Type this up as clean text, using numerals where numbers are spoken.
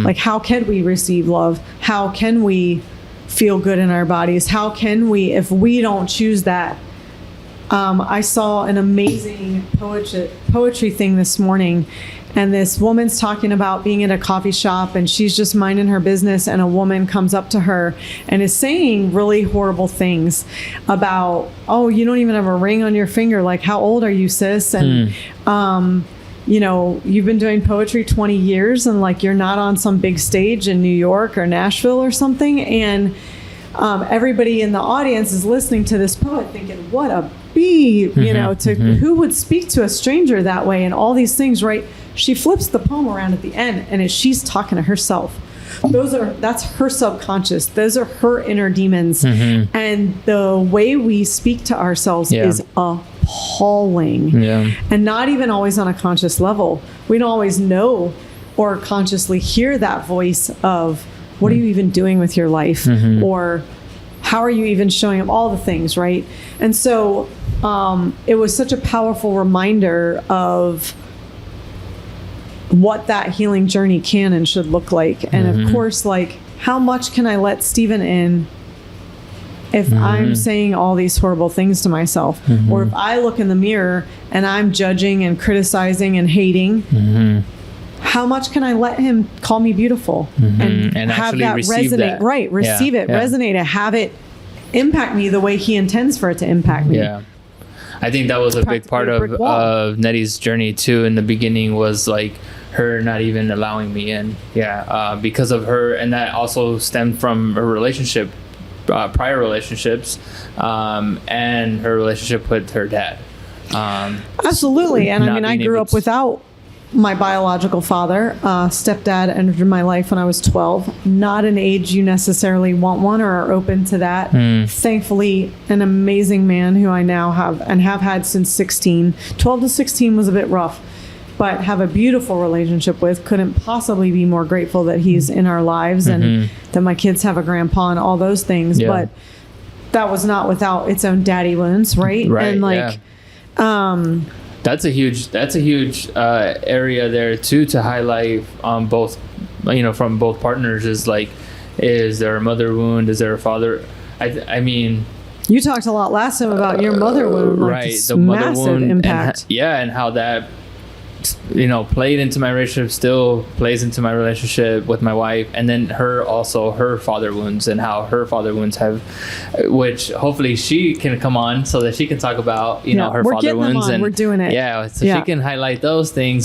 Like, how can we receive love? How can we feel good in our bodies? How can we, if we don't choose that? I saw an amazing poetry thing this morning, and this woman's talking about being at a coffee shop, and she's just minding her business, and a woman comes up to her and is saying really horrible things about, oh, you don't even have a ring on your finger. Like, how old are you, sis? And, you know, you've been doing poetry 20 years and like, you're not on some big stage in New York or Nashville or something. And everybody in the audience is listening to this poet thinking, what a beat, you know, to who would speak to a stranger that way, and all these things, right? She flips the poem around at the end, and she's talking to herself. That's her subconscious. Those are her inner demons. And the way we speak to ourselves is appalling. And not even always on a conscious level. We don't always know or consciously hear that voice of, what are you even doing with your life? Or how are you even showing up? All the things, right? And so it was such a powerful reminder of what that healing journey can and should look like. And of course, like, how much can I let Stephen in if I'm saying all these horrible things to myself? Or if I look in the mirror and I'm judging and criticizing and hating, how much can I let him call me beautiful and have that resonate? Right. Receive it, resonate it, have it impact me the way he intends for it to impact me. I think that was a big part of Nettie's journey too. In the beginning was like her not even allowing me in. Because of her. And that also stemmed from her relationship, prior relationships, and her relationship with her dad. Absolutely. And I mean, I grew up without my biological father. Stepdad entered my life when I was 12. Not an age you necessarily want one or are open to that. Thankfully, an amazing man who I now have and have had since 16. 12 to 16 was a bit rough, but have a beautiful relationship with. Couldn't possibly be more grateful that he's in our lives and that my kids have a grandpa and all those things. But that was not without its own daddy wounds, right? And like, that's a huge area there too to highlight both, you know, from both partners. Is like, is there a mother wound? Is there a father? I mean, you talked a lot last time about your mother wound, like right? The mother wound impact. And how that, you know, played into my relationship, still plays into my relationship with my wife, and then her father wounds, and how her father wounds have, which hopefully she can come on so that she can talk about, you know, her father wounds, and we're doing it. So she can highlight those things.